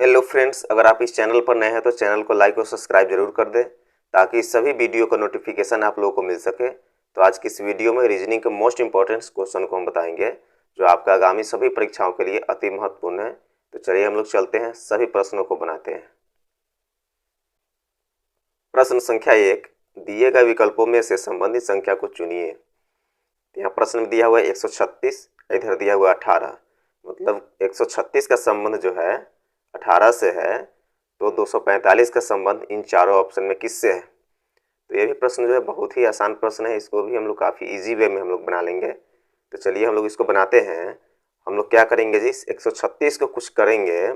Hello friends, अगर आप इस चैनल पर नए हैं तो चैनल को लाइक और सब्सक्राइब जरूर कर दें ताकि सभी वीडियो का नोटिफिकेशन आप लोगों को मिल सके। तो आज की इस वीडियो में रीजनिंग के मोस्ट इंपॉर्टेंट क्वेश्चन को हम बताएंगे जो आपका आगामी सभी परीक्षाओं के लिए अति महत्वपूर्ण है। तो चलिए हम लोग चलते हैं, सभी प्रश्नों को बनाते हैं। प्रश्न संख्या 1, दिए गए विकल्पों में से संबंधित संख्या को चुनिए। यहाँ प्रश्न में दिया हुआ है 136, इधर दिया हुआ 18, मतलब 136 का संबंध जो है 18 से है, तो 245 का संबंध इन चारों ऑप्शन में किससे है। तो ये भी प्रश्न जो है बहुत ही आसान प्रश्न है, इसको भी हम लोग काफ़ी इजी वे में हम लोग बना लेंगे। तो चलिए हम लोग इसको बनाते हैं। हम लोग क्या करेंगे जी, 136 को कुछ करेंगे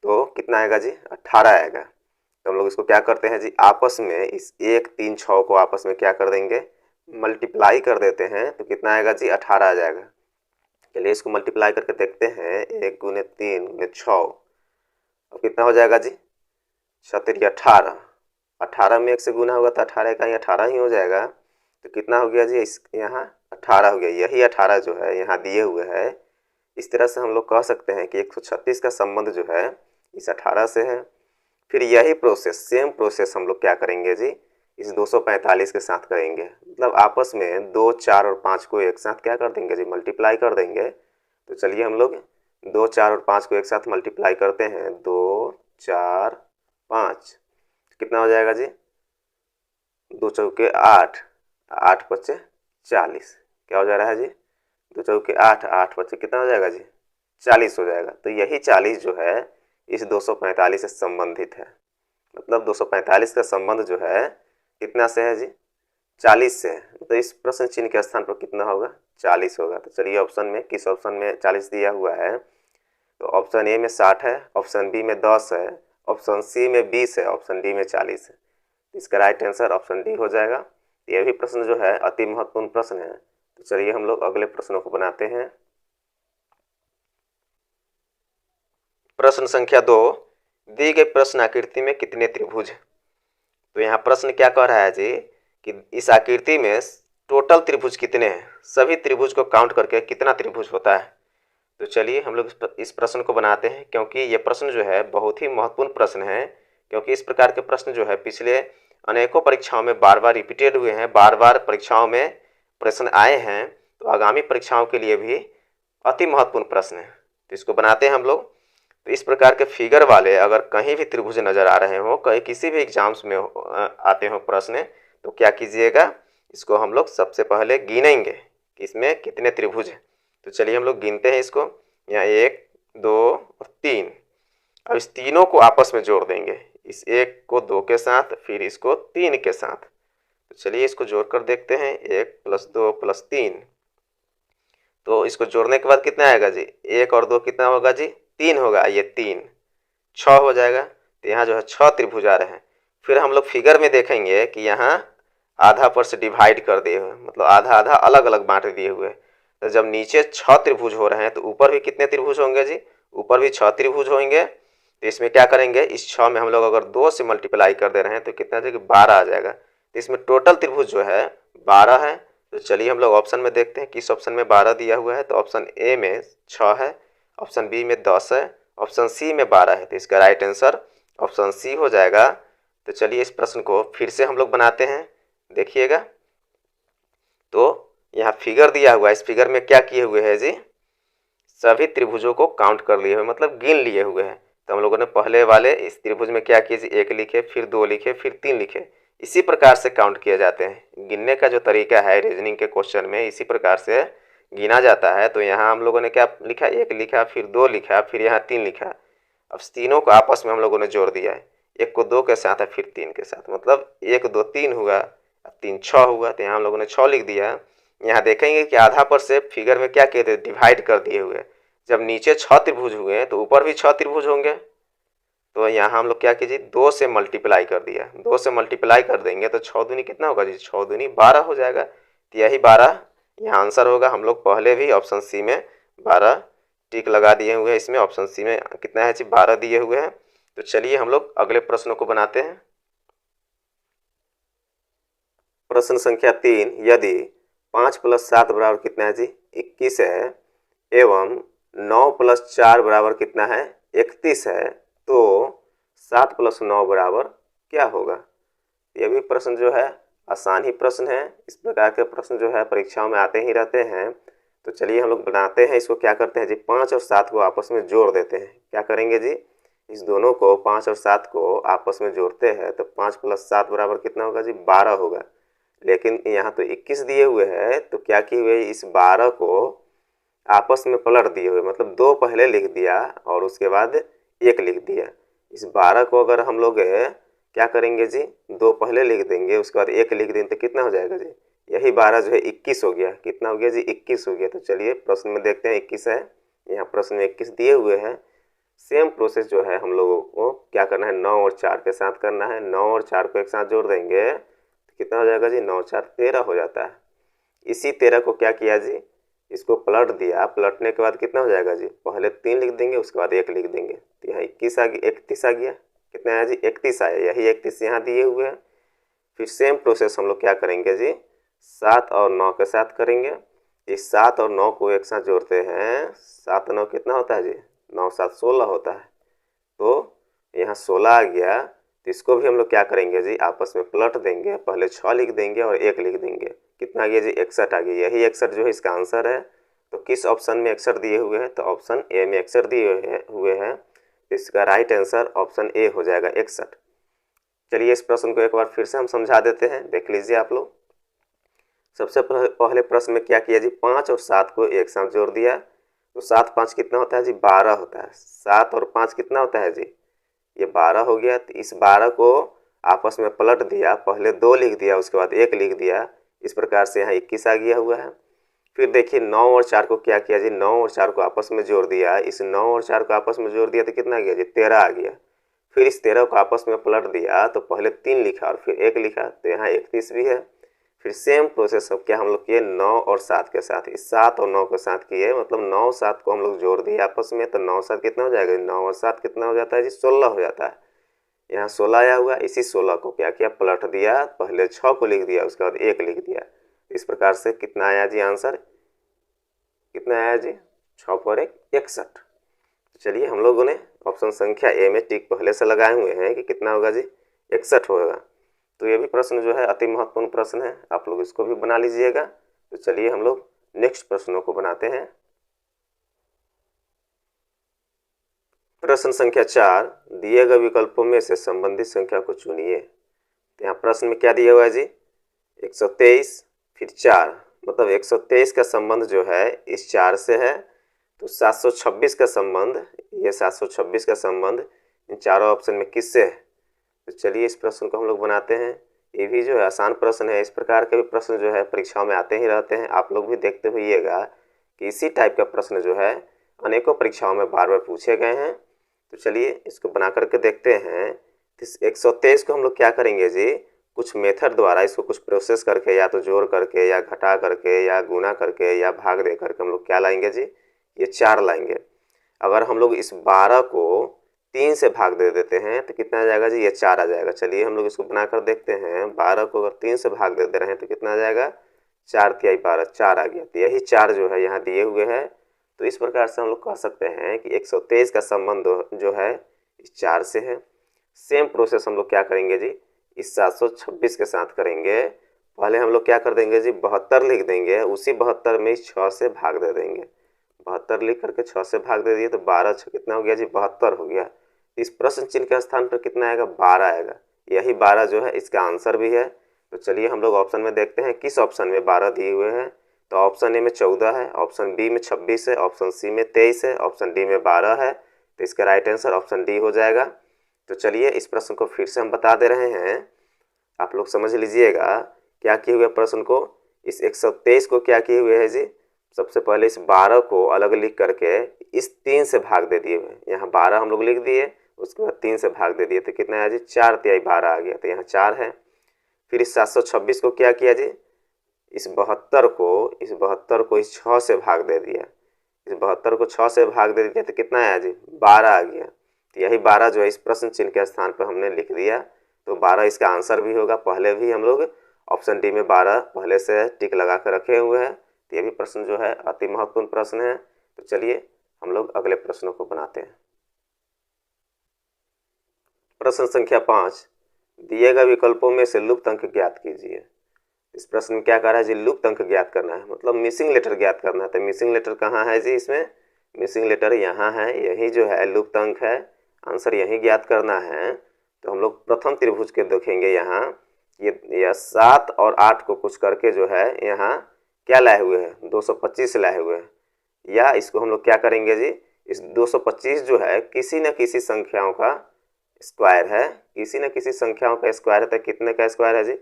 तो कितना आएगा जी, 18 आएगा। तो हम लोग इसको क्या करते हैं जी, आपस में इस 1 3 6 को आपस में क्या कर देंगे, मल्टीप्लाई कर देते हैं। तो कितना आएगा जी, 18 आ जाएगा। चलिए इसको मल्टीप्लाई करके देखते हैं, 1 गुने 3 गुने 6, अब कितना हो जाएगा जी, 6 18। 18 में 1 से गुना होगा तो 18 का ही 18 ही हो जाएगा। तो कितना हो गया जी, इस यहाँ 18 हो गया। यही 18 जो है यहाँ दिए हुए है। इस तरह से हम लोग कह सकते हैं कि 136 का संबंध जो है इस 18 से है। फिर यही प्रोसेस, सेम प्रोसेस हम लोग क्या करेंगे जी, इस 245 के साथ करेंगे। मतलब आपस में 2 4 और 5 को एक साथ क्या कर देंगे जी, मल्टीप्लाई कर देंगे। तो चलिए हम लोग 2 4 और 5 को एक साथ मल्टीप्लाई करते हैं। 2 4 5 कितना हो जाएगा जी, 2 चौके 8, 8 पचे 40, क्या हो जा रहा है जी, 2 चौके 8, 8 पचे कितना हो जाएगा जी, 40 हो जाएगा। तो यही 40 जो है इस 245 से संबंधित है। मतलब 245 का संबंध जो है कितना से है जी, 40 से है। तो इस प्रश्न चिन्ह के स्थान पर कितना होगा, 40 होगा। तो चलिए ऑप्शन में, किस ऑप्शन में 40 दिया हुआ है, तो ऑप्शन ए में 60 है, ऑप्शन बी में 10 है, ऑप्शन सी में 20 है, ऑप्शन डी में 40 है। इसका राइट आंसर ऑप्शन डी हो जाएगा। यह भी प्रश्न जो है अति महत्वपूर्ण प्रश्न है। तो चलिए हम लोग अगले प्रश्नों को बनाते हैं। प्रश्न संख्या 2, दी गई प्रश्न आकृति में कितने त्रिभुज हैं। तो यहाँ प्रश्न क्या कह रहा है जी कि इस आकृति में टोटल त्रिभुज कितने हैं, सभी त्रिभुज को काउंट करके कितना त्रिभुज होता है। तो चलिए हम लोग इस प्रश्न को बनाते हैं, क्योंकि ये प्रश्न जो है बहुत ही महत्वपूर्ण प्रश्न है। क्योंकि इस प्रकार के प्रश्न जो है पिछले अनेकों परीक्षाओं में बार बार रिपीटेड हुए हैं, बार बार परीक्षाओं में प्रश्न आए हैं। तो आगामी परीक्षाओं के लिए भी अति महत्वपूर्ण प्रश्न है। तो इसको बनाते हैं हम लोग। तो इस प्रकार के फिगर वाले अगर कहीं भी त्रिभुज नज़र आ रहे हो, कहीं किसी भी एग्जाम्स में आते हो प्रश्न, तो क्या कीजिएगा, इसको हम लोग सबसे पहले गिनेंगे कि इसमें कितने त्रिभुज हैं। तो चलिए हम लोग गिनते हैं इसको। यहाँ 1 2 और 3। अब इस तीनों को आपस में जोड़ देंगे, इस 1 को 2 के साथ, फिर इसको 3 के साथ। तो चलिए इसको जोड़ कर देखते हैं, 1 + 2 + 3। तो इसको जोड़ने के बाद कितना आएगा जी, 1 और 2 कितना होगा जी, 3 होगा। ये 3 6 हो जाएगा। तो यहाँ जो है 6 त्रिभुज आ रहे हैं। फिर हम लोग फिगर में देखेंगे कि यहाँ आधा पर से डिवाइड कर दिए हुए, मतलब आधा आधा अलग अलग बांट दिए हुए। तो जब नीचे 6 त्रिभुज हो रहे हैं तो ऊपर भी कितने त्रिभुज होंगे जी, ऊपर भी 6 त्रिभुज होंगे। तो इसमें क्या करेंगे, इस 6 में हम लोग अगर 2 से मल्टीप्लाई कर दे रहे हैं तो कितना जो कि 12 आ जाएगा। तो इसमें टोटल त्रिभुज जो है 12 है। तो चलिए हम लोग ऑप्शन में देखते हैं किस ऑप्शन में 12 दिया हुआ है। तो ऑप्शन ए में 6 है, ऑप्शन बी में 10 है, ऑप्शन सी में 12 है। तो इसका राइट आंसर ऑप्शन सी हो जाएगा। तो चलिए इस प्रश्न को फिर से हम लोग बनाते हैं, देखिएगा। तो यहाँ फिगर दिया हुआ है, इस फिगर में क्या किए हुए हैं जी, सभी त्रिभुजों को काउंट कर लिए हुए, मतलब गिन लिए हुए हैं। तो हम लोगों ने पहले वाले इस त्रिभुज में क्या किए जी, 1 लिखे, फिर 2 लिखे, फिर 3 लिखे। इसी प्रकार से काउंट किए जाते हैं। गिनने का जो तरीका है रीजनिंग के क्वेश्चन में, इसी प्रकार से गिना जाता है। तो यहाँ हम लोगों ने क्या लिखा, 1 लिखा, फिर 2 लिखा, फिर यहाँ 3 लिखा। अब तीनों को आपस में हम लोगों ने जोड़ दिया है, 1 को 2 के साथ है, फिर 3 के साथ, मतलब 1 2 3 हुआ, अब 3 6 हुआ। तो यहाँ हम लोगों ने 6 लिख दिया। यहाँ देखेंगे कि आधा पर से फिगर में क्या किए थे, डिवाइड कर दिए हुए। जब नीचे 6 त्रिभुज हुए तो ऊपर भी 6 त्रिभुज होंगे। तो यहाँ हम लोग क्या कीजिए, 2 से मल्टीप्लाई कर दिया। 2 से मल्टीप्लाई कर देंगे तो 6 दूनी कितना होगा जी, 6 दूनी 12 हो जाएगा। तो यही 12 यहाँ आंसर होगा। हम लोग पहले भी ऑप्शन सी में 12 टिक लगा दिए हुए हैं। इसमें ऑप्शन सी में कितना है जी, 12 दिए हुए हैं। तो चलिए हम लोग अगले प्रश्नों को बनाते हैं। प्रश्न संख्या 3, यदि 5 + 7 बराबर कितना है जी, 21 है, एवं 9 + 4 बराबर कितना है, 31 है तो 7 + 9 बराबर क्या होगा। ये भी प्रश्न जो है आसान ही प्रश्न है। इस प्रकार के प्रश्न जो है परीक्षाओं में आते ही रहते हैं। तो चलिए हम लोग बनाते हैं इसको। क्या करते हैं जी, 5 और 7 को आपस में जोड़ देते हैं। क्या करेंगे जी, इस दोनों को 5 और 7 को आपस में जोड़ते हैं तो 5 + 7 बराबर कितना होगा जी, 12 होगा। लेकिन यहाँ तो 21 दिए हुए हैं, तो क्या किए हुए इस 12 को आपस में पलट दिए हुए, मतलब 2 पहले लिख दिया और उसके बाद 1 लिख दिया। इस 12 को अगर हम लोग क्या करेंगे जी, 2 पहले लिख देंगे उसके बाद 1 लिख देंगे तो कितना हो जाएगा जी, यही 12 जो है 21 हो गया। कितना हो गया जी, 21 हो गया। तो चलिए प्रश्न में देखते हैं 21 है, यहाँ प्रश्न में 21 दिए हुए हैं। सेम प्रोसेस जो है हम लोगों को क्या करना है, 9 और 4 के साथ करना है। 9 और 4 को एक साथ जोड़ देंगे तो कितना हो जाएगा जी, 9 और 4 13 हो जाता है। इसी 13 को क्या किया जी, इसको पलट दिया। पलटने के बाद कितना हो जाएगा जी, पहले 3 लिख देंगे उसके बाद 1 लिख देंगे तो यहाँ 21 आ गया, 31 आ गया। कितना आया जी, 31 आया। यही 31 यहाँ दिए हुए हैं। फिर सेम प्रोसेस हम लोग क्या करेंगे जी, 7 और 9 के साथ करेंगे। इस 7 और 9 को एक साथ जोड़ते हैं। 7 9 कितना होता है जी, 9 7 16 होता है। तो यहाँ 16 आ गया। तो इसको भी हम लोग क्या करेंगे जी, आपस में पलट देंगे। पहले 6 लिख देंगे और 1 लिख देंगे। कितना आ गया जी, 61 आ गया। यही 61 जो है इसका आंसर है। तो किस ऑप्शन में 61 दिए हुए हैं, तो ऑप्शन ए में 61 दिए हुए हैं। इसका राइट आंसर ऑप्शन ए हो जाएगा, 61। चलिए इस प्रश्न को एक बार फिर से हम समझा देते हैं, देख लीजिए आप लोग। सबसे पहले प्रश्न में क्या किया जी, 5 और 7 को एक साथ जोड़ दिया। तो 7 5 कितना होता है जी, 12 होता है। 7 और 5 कितना होता है जी, ये 12 हो गया। तो इस 12 को आपस में पलट दिया। पहले 2 लिख दिया उसके बाद 1 लिख दिया। इस प्रकार से यहाँ 21 आ गया हुआ है। फिर देखिए 9 और 4 को क्या किया जी, 9 और 4 को आपस में जोड़ दिया। इस 9 और 4 को आपस में जोड़ दिया तो कितना आ गया जी, 13 आ गया। फिर इस 13 को आपस में पलट दिया तो पहले 3 लिखा और फिर 1 लिखा तो यहाँ 31 भी है। फिर सेम प्रोसेस अब क्या हम लोग किए, 9 और 7 के साथ। इस 7 और 9 के साथ किए, मतलब 9 7 को हम लोग जोड़ दिए आपस में। तो 9 7 कितना हो जाएगा, 9 और 7 कितना हो जाता है जी, 16 हो जाता है। यहाँ 16 आया हुआ। इसी 16 को क्या किया, पलट दिया। पहले 6 को लिख दिया उसके बाद 1 लिख दिया। इस प्रकार से कितना आया जी आंसर, कितना आया जी, 6 पर 1 61। चलिए हम लोगों ने ऑप्शन संख्या ए में टिक पहले से लगाए हुए हैं कि कितना होगा जी, 61 होगा। तो ये भी प्रश्न जो है अति महत्वपूर्ण प्रश्न है, आप लोग इसको भी बना लीजिएगा। तो चलिए हम लोग नेक्स्ट प्रश्नों को बनाते हैं। प्रश्न संख्या 4, दिए गए विकल्पों में से संबंधित संख्या को चुनिए। तो यहाँ प्रश्न में क्या दिया हुआ है जी, 123 फिर 4, मतलब 123 का संबंध जो है इस 4 से है। तो 726 का संबंध, ये 726 का संबंध इन चारों ऑप्शन में किससे है। तो चलिए इस प्रश्न को हम लोग बनाते हैं। ये भी जो है आसान प्रश्न है। इस प्रकार के भी प्रश्न जो है परीक्षाओं में आते ही रहते हैं। आप लोग भी देखते होइएगा कि इसी टाइप का प्रश्न जो है अनेकों परीक्षाओं में बार बार पूछे गए हैं। तो चलिए इसको बना करके देखते हैं। इस 123 को हम लोग क्या करेंगे जी, कुछ मेथड द्वारा इसको कुछ प्रोसेस करके, या तो जोड़ करके या घटा करके या गुना करके या भाग दे करके हम लोग क्या लाएंगे जी, ये 4 लाएंगे। अगर हम लोग इस 12 को 3 से भाग दे देते हैं तो कितना आ जाएगा जी, ये 4 आ जाएगा। चलिए हम लोग इसको बनाकर देखते हैं। 12 को अगर 3 से भाग दे रहे हैं तो कितना आ जाएगा, 4 तिहाई 12, 4 आ गया। तो यही 4 जो है यहाँ दिए हुए हैं। तो इस प्रकार से हम लोग कह सकते हैं कि 123 का संबंध जो है इस 4 से है। सेम प्रोसेस हम लोग क्या करेंगे जी, इस 726 के साथ करेंगे। पहले हम लोग क्या कर देंगे जी, 72 लिख देंगे। उसी 72 में इस 6 से भाग दे देंगे। 72 लिख करके 6 से भाग दे दिए तो 12 6 कितना हो गया जी, 72 हो गया। इस प्रश्न चिन्ह के स्थान पर कितना आएगा, 12 आएगा। यही 12 जो है इसका आंसर भी है। तो चलिए हम लोग ऑप्शन में देखते हैं किस ऑप्शन में 12 दिए हुए हैं। तो ऑप्शन ए में 14 है, ऑप्शन बी में 26 है, ऑप्शन सी में 23 है, ऑप्शन डी में 12 है। तो इसका राइट आंसर ऑप्शन डी हो जाएगा। तो चलिए इस प्रश्न को फिर से हम बता दे रहे हैं, आप लोग समझ लीजिएगा क्या किए हुए प्रश्न को। इस 123 को क्या किए हुए है जी, सबसे पहले इस 12 को अलग लिख करके इस 3 से भाग दे दिए हुए। यहाँ 12 हम लोग लिख दिए, उसके बाद 3 से भाग दे दिए तो कितना है जी, 4 तिहाई 12 आ गया। तो यहाँ 4 है। फिर इस 726 को क्या किया जी, इस 72 को इस 6 से भाग दे दिया। इस 72 को 6 से भाग दे दिया तो कितना आया जी, 12 आ गया। तो यही 12 जो है इस प्रश्न चिन्ह के स्थान पर हमने लिख दिया। तो 12 इसका आंसर भी होगा। पहले भी हम लोग ऑप्शन डी में 12 पहले से टिक लगा कर रखे हुए हैं। तो ये भी प्रश्न जो है अति महत्वपूर्ण प्रश्न है। तो चलिए हम लोग अगले प्रश्नों को बनाते हैं। प्रश्न संख्या 5, दिए गए विकल्पों में से लुप्त अंक ज्ञात कीजिए। इस प्रश्न में क्या कह रहा है जी, लुप्त अंक ज्ञात करना है, मतलब मिसिंग लेटर ज्ञात करना है। तो मिसिंग लेटर कहाँ है जी, इसमें मिसिंग लेटर यहाँ है, यही जो है लुप्त अंक है, आंसर यही ज्ञात करना है। तो हम लोग प्रथम त्रिभुज के देखेंगे यहाँ, ये 7 और 8 को कुछ करके जो है यहाँ क्या लाए हुए हैं, 225 लाए हुए हैं। या इसको हम लोग क्या करेंगे जी, इस 225 जो है किसी न किसी संख्याओं का स्क्वायर है, किसी न किसी संख्याओं का स्क्वायर है। तो कितने का स्क्वायर है जी,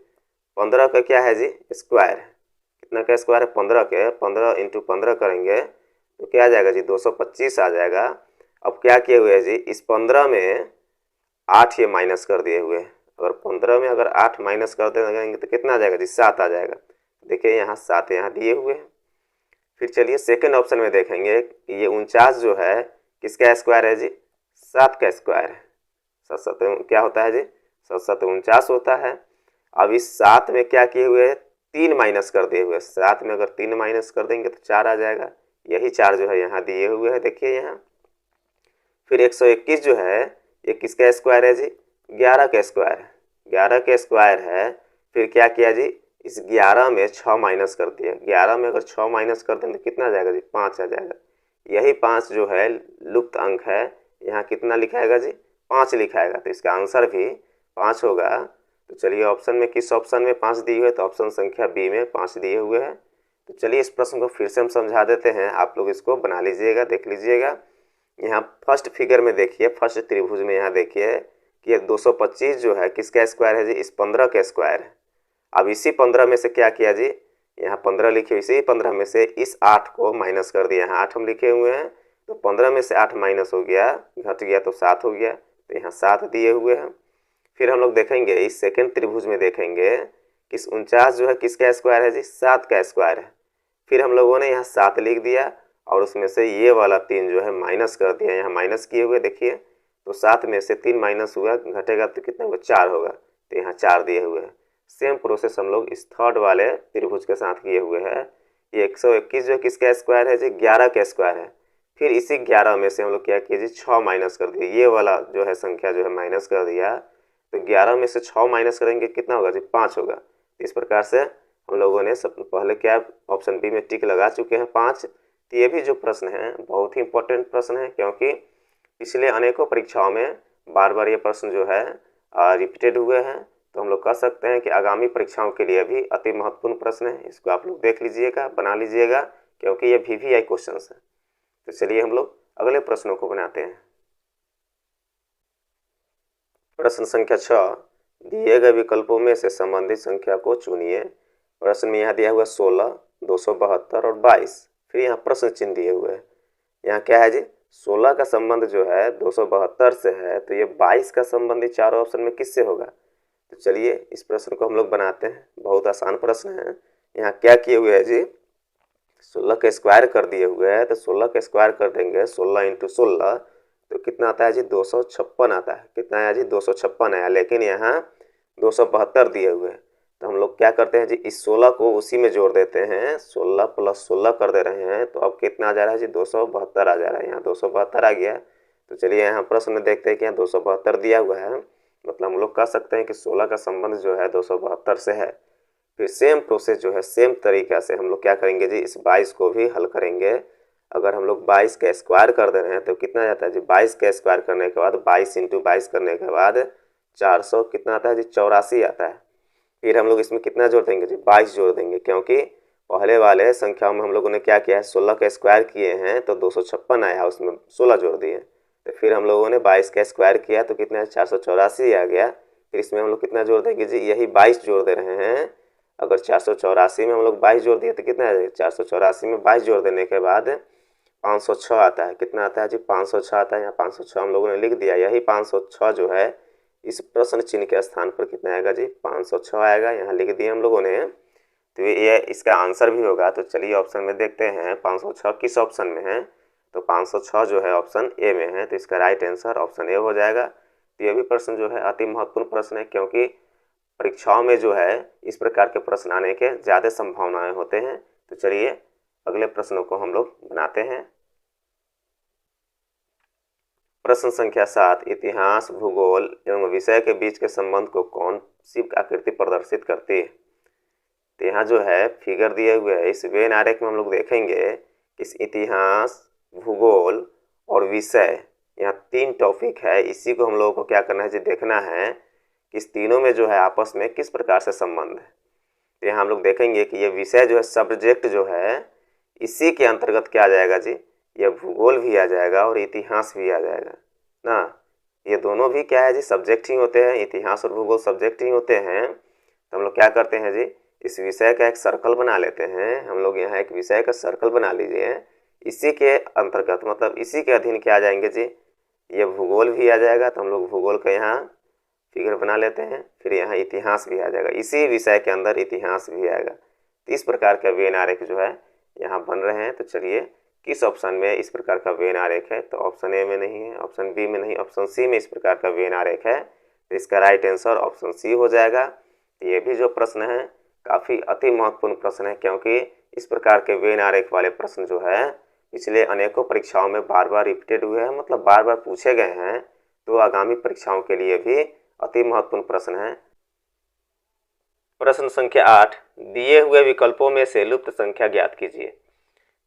15 का क्या है जी स्क्वायर है। कितना का स्क्वायर है, 15 के, 15 × 15 करेंगे तो क्या आ जाएगा जी, 225 आ जाएगा। अब क्या किए हुए हैं जी, इस 15 में 8 ये माइनस कर दिए हुए हैं। अगर 15 में अगर 8 माइनस कर देंगे तो कितना आ जाएगा जी, 7 आ जाएगा। देखिए यहाँ 7 यहाँ दिए हुए हैं। फिर चलिए सेकंड ऑप्शन में देखेंगे, ये 49 जो है किसका स्क्वायर है जी, 7 का स्क्वायर है। 7 7 क्या होता है जी, 7 7 49 होता है। अब इस 7 में क्या किए हुए हैं, 3 माइनस कर दिए हुए। 7 में अगर 3 माइनस कर देंगे तो 4 आ जाएगा, यही 4 जो है यहाँ दिए हुए हैं, देखिए यहाँ। फिर 121 जो है ये किसका स्क्वायर है जी, 11 का स्क्वायर है, 11 का स्क्वायर है। फिर क्या किया जी, इस 11 में 6 माइनस कर दिया। 11 में अगर 6 माइनस कर दें तो कितना आ जाएगा जी, 5 आ जाएगा। यही 5 जो है लुप्त अंक है, यहाँ कितना लिखाएगा जी, 5 लिखाएगा। तो इसका आंसर भी 5 होगा। तो चलिए ऑप्शन में, किस ऑप्शन में 5 दिए हुए, तो ऑप्शन संख्या बी में 5 दिए हुए हैं। तो चलिए इस प्रश्न को फिर से हम समझा देते हैं, आप लोग इसको बना लीजिएगा, देख लीजिएगा। यहाँ फर्स्ट फिगर में देखिए, फर्स्ट त्रिभुज में यहाँ देखिए कि ये 225 जो है किसका स्क्वायर है जी, इस 15 का स्क्वायर है। अब इसी 15 में से क्या किया जी, यहाँ 15 लिखे, इसी 15 में से इस 8 को माइनस कर दिया। यहाँ 8 हम लिखे हुए हैं, तो 15 में से 8 माइनस हो गया, घट गया तो 7 हो गया। तो यहाँ 7 दिए हुए हैं। फिर हम लोग देखेंगे इस सेकेंड त्रिभुज में देखेंगे कि इस 49 जो है किसका स्क्वायर है जी, 7 का स्क्वायर है। फिर हम लोगों ने यहाँ 7 लिख दिया और उसमें से ये वाला 3 जो है माइनस कर दिया, यहाँ माइनस किए हुए देखिए। तो 7 में से 3 माइनस हुआ, घटेगा तो कितना होगा, 4 होगा। तो यहाँ 4 दिए हुए हैं। सेम प्रोसेस हम लोग इस थर्ड वाले त्रिभुज के साथ किए हुए हैं। ये 121 जो किसका स्क्वायर है जी, 11 का स्क्वायर है। फिर इसी 11 में से हम लोग क्या किए जी, 6 माइनस कर दिए, ये वाला जो है संख्या जो है माइनस कर दिया। तो 11 में से 6 माइनस करेंगे कितना होगा जी, 5 होगा। इस प्रकार से हम लोगों ने सब पहले क्या ऑप्शन बी में टिक लगा चुके हैं 5। तो ये भी जो प्रश्न है बहुत ही इंपॉर्टेंट प्रश्न है, क्योंकि पिछले अनेकों परीक्षाओं में बार बार ये प्रश्न जो है रिपीटेड हुए हैं। तो हम लोग कह सकते हैं कि आगामी परीक्षाओं के लिए भी अति महत्वपूर्ण प्रश्न है। इसको आप लोग देख लीजिएगा, बना लीजिएगा, क्योंकि ये VVI क्वेश्चन है। तो चलिए हम लोग अगले प्रश्नों को बनाते हैं। प्रश्न संख्या 6, दिए गए विकल्पों में से संबंधित संख्या को चुनिए। प्रश्न में यहाँ दिया हुआ 16, 272 और 22। फिर यहाँ प्रश्न चिन्ह दिए हुए हैं। यहाँ क्या है जी, 16 का संबंध जो है 272 से है, तो ये 22 का संबंध ये चारों ऑप्शन में किससे होगा। तो चलिए इस प्रश्न को हम लोग बनाते हैं, बहुत आसान प्रश्न है। यहाँ क्या किए हुए है जी, 16 का स्क्वायर कर दिए हुए हैं। तो 16 का स्क्वायर कर देंगे, 16 × 16 तो कितना आता है जी, 256 आता है। कितना आया जी, 256 आया। लेकिन यहाँ 272 दिए हुए हैं, तो हम लोग क्या करते हैं जी, इस 16 को उसी में जोड़ देते हैं। 16 + 16 कर दे रहे हैं, तो अब कितना आ जा रहा है जी, 272 आ जा रहा है। यहाँ 272 आ गया। तो चलिए यहाँ प्रश्न में देखते हैं कि यहाँ 272 दिया हुआ है, मतलब हम लोग कह सकते हैं कि 16 का संबंध जो है 272 से है। फिर सेम प्रोसेस जो है, सेम तरीका से हम लोग क्या करेंगे जी, इस 22 को भी हल करेंगे। अगर हम लोग 22 का स्क्वायर कर दे रहे हैं तो कितना जाता है जी, 22 का स्क्वायर करने के बाद 22 × 22 करने के बाद 400 कितना आता है जी, 84 आता है। फिर हम लोग इसमें कितना जोड़ देंगे जी, 22 जोड़ देंगे, क्योंकि पहले वाले संख्याओं में हम लोगों ने क्या किया है, 16 का स्क्वायर किए हैं तो 256 आया, उसमें 16 जोड़ दिए। तो फिर हम लोगों ने 22 का स्क्वायर किया तो कितना है, 484 आ गया। फिर इसमें हम लोग कितना जोड़ देंगे जी, यही 22 जोड़ दे रहे हैं। अगर 484 में हम लोग 22 जोड़ दिए तो कितना आ जाएगा, 484 में 22 जोड़ देने के बाद 506 आता है। कितना आता है जी, 506 आता है। यहाँ 506 हम लोगों ने लिख दिया। यही 506 जो है इस प्रश्न चिन्ह के स्थान पर कितना आएगा जी, 506 आएगा। यहाँ लिख दिए हम लोगों ने, तो ये इसका आंसर भी होगा। तो चलिए ऑप्शन में देखते हैं 506 किस ऑप्शन में है। तो 506 जो है ऑप्शन ए में है, तो इसका राइट आंसर ऑप्शन ए हो जाएगा। तो ये भी प्रश्न जो है अति महत्वपूर्ण प्रश्न है, क्योंकि परीक्षाओं में जो है इस प्रकार के प्रश्न आने के ज़्यादा संभावनाएं होते हैं। तो चलिए अगले प्रश्नों को हम लोग बनाते हैं। प्रश्न संख्या 7, इतिहास, भूगोल एवं विषय के बीच के संबंध को कौन सी आकृति प्रदर्शित करती है? तो यहाँ जो है फिगर दिए हुए है, इस वेन आरेख में हम लोग देखेंगे इस इतिहास, भूगोल और विषय, यहाँ 3 टॉपिक है। इसी को हम लोगों को क्या करना है जी, देखना है कि इस तीनों में जो है आपस में किस प्रकार से संबंध है। तो यहाँ हम लोग देखेंगे कि ये विषय जो है, सब्जेक्ट जो है, इसी के अंतर्गत क्या आ जाएगा जी, ये भूगोल भी आ जाएगा और इतिहास भी आ जाएगा ना। ये दोनों भी क्या है जी, सब्जेक्ट ही होते हैं। इतिहास और भूगोल सब्जेक्ट ही होते हैं। तो हम लोग क्या करते हैं जी, इस विषय का एक सर्कल बना लेते हैं। हम लोग यहाँ एक विषय का सर्कल बना लीजिए, इसी के अंतर्गत मतलब इसी के अधीन क्या आ जाएंगे जी, ये भूगोल भी आ जाएगा। तो हम लोग भूगोल का यहाँ फिगर बना लेते हैं, फिर यहाँ इतिहास भी आ जाएगा, इसी विषय के अंदर इतिहास भी आएगा। तो इस प्रकार का वेन आरेख जो है यहाँ बन रहे हैं। तो चलिए किस ऑप्शन में इस प्रकार का वेन आरेख है? तो ऑप्शन ए में नहीं है, ऑप्शन बी में नहीं, ऑप्शन सी में इस प्रकार का वेन आरेख है। तो इसका राइट आंसर ऑप्शन सी हो जाएगा। तो ये भी जो प्रश्न है काफ़ी अति महत्वपूर्ण प्रश्न है, क्योंकि इस प्रकार के वेन आरेख वाले प्रश्न जो है पिछले अनेकों परीक्षाओं में बार बार रिपीटेड हुए हैं, मतलब बार बार पूछे गए हैं। तो आगामी परीक्षाओं के लिए भी अति महत्वपूर्ण प्रश्न है। प्रश्न संख्या 8, दिए हुए विकल्पों में से लुप्त संख्या ज्ञात कीजिए।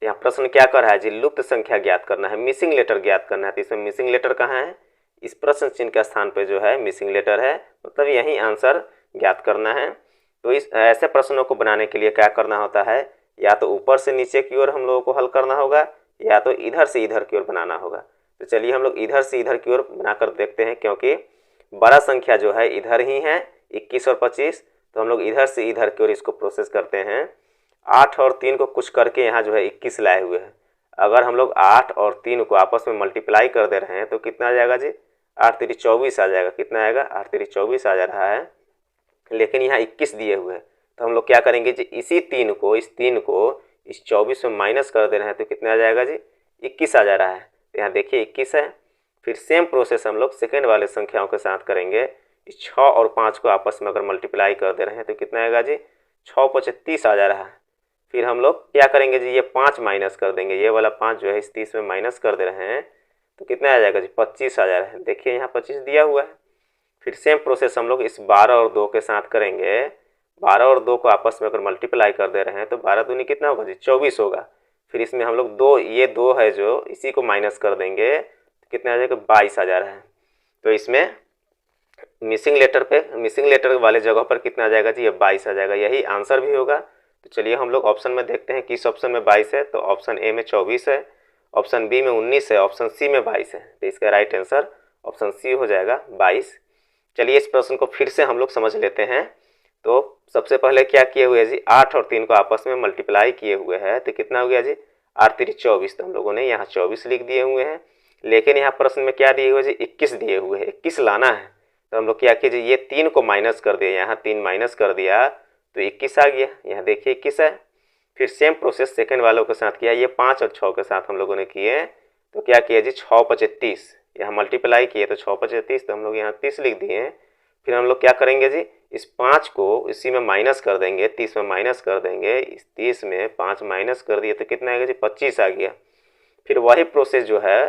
यहाँ प्रश्न क्या कर रहा है जी, लुप्त संख्या ज्ञात करना है, मिसिंग लेटर ज्ञात करना है। तो इसमें मिसिंग लेटर कहाँ है? इस प्रश्न चिन्ह के स्थान पे जो है मिसिंग लेटर है, मतलब यही आंसर ज्ञात करना है। तो इस ऐसे प्रश्नों को बनाने के लिए क्या करना होता है, या तो ऊपर से नीचे की ओर हम लोगों को हल करना होगा, या तो इधर से इधर की ओर बनाना होगा। तो चलिए हम लोग इधर से इधर की ओर बनाकर देखते हैं, क्योंकि बड़ा संख्या जो है इधर ही है 21 और 25। तो हम लोग इधर से इधर की ओर इसको प्रोसेस करते हैं। 8 और 3 को कुछ करके यहाँ जो है 21 लाए हुए हैं। अगर हम लोग 8 और 3 को आपस में मल्टीप्लाई कर दे रहे हैं तो कितना आ जाएगा जी, 8 3 24 आ जाएगा। कितना आएगा? 8 3 24 आ जा रहा है, लेकिन यहाँ 21 दिए हुए हैं। तो हम लोग क्या करेंगे जी, इस 3 को इस 24 में माइनस कर दे रहे हैं तो कितना आ जाएगा जी, 21 आ जा रहा है। तो यहाँ देखिए 21 है। फिर सेम प्रोसेस हम लोग सेकेंड वाले संख्याओं के साथ करेंगे। इस 6 और 5 को आपस में अगर मल्टीप्लाई कर दे रहे हैं तो कितना आएगा जी, 6 5 30 आ जा रहा है। फिर हम लोग क्या करेंगे जी, ये 5 माइनस कर देंगे, ये वाला 5 जो है इस 30 में माइनस कर दे रहे हैं तो कितना आ जाएगा जी, 25 आ जा रहा है। देखिए यहाँ 25 दिया हुआ है। फिर सेम प्रोसेस हम लोग इस 12 और 2 के साथ करेंगे। 12 और 2 को आपस में अगर मल्टीप्लाई कर दे रहे हैं तो 12 दूनी कितना होगा जी, 24 होगा। फिर इसमें हम लोग 2, ये 2 है जो, इसी को माइनस कर देंगे तो कितना आ जाएगा, 22 आ जा रहा है। तो इसमें मिसिंग लेटर वाले जगह पर कितना आ जाएगा जी, ये 22 आ जाएगा। यही आंसर भी होगा। तो चलिए हम लोग ऑप्शन में देखते हैं किस ऑप्शन में 22 है। तो ऑप्शन ए में 24 है, ऑप्शन बी में 19 है, ऑप्शन सी में 22 है। तो इसका राइट आंसर ऑप्शन सी हो जाएगा, 22। चलिए इस प्रश्न को फिर से हम लोग समझ लेते हैं। तो सबसे पहले क्या किए हुए जी, 8 और 3 को आपस में मल्टीप्लाई किए हुए हैं तो कितना हो गया जी, 8 3 24। तो हम लोगों ने यहाँ 24 लिख दिए हुए हैं। लेकिन यहाँ प्रश्न में क्या दिए हुए जी, 21 दिए हुए हैं, 21 लाना है। तो हम लोग क्या किए जी, ये 3 को माइनस कर दिया, यहाँ 3 माइनस कर दिया तो 21 आ गया। यहाँ देखिए 21 है। फिर सेम प्रोसेस सेकंड वालों के साथ किया, ये 5 और 6 के साथ हम लोगों ने किए। तो क्या किया जी, 6 5 30, यहाँ मल्टीप्लाई किए तो 6 5 30, तो हम लोग यहाँ 30 लिख दिए। फिर हम लोग क्या करेंगे जी, इस 5 को इसी में माइनस कर देंगे, 30 में माइनस कर देंगे। इस 30 में 5 माइनस कर दिए तो कितना आएगा जी, 25 आ गया। फिर वही प्रोसेस जो है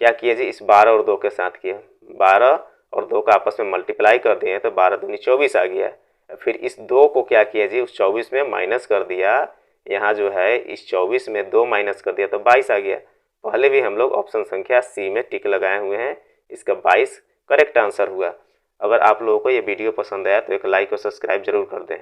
क्या किए जी, इस 12 और 2 के साथ किए। 12 और 2 का आपस में मल्टीप्लाई कर दिए तो 12 दूनी 24 आ गया। फिर इस 2 को क्या किया जी, उस 24 में माइनस कर दिया। यहाँ जो है इस 24 में 2 माइनस कर दिया तो 22 आ गया। पहले भी हम लोग ऑप्शन संख्या सी में टिक लगाए हुए हैं, इसका 22 करेक्ट आंसर हुआ। अगर आप लोगों को ये वीडियो पसंद आया तो एक लाइक और सब्सक्राइब जरूर कर दें।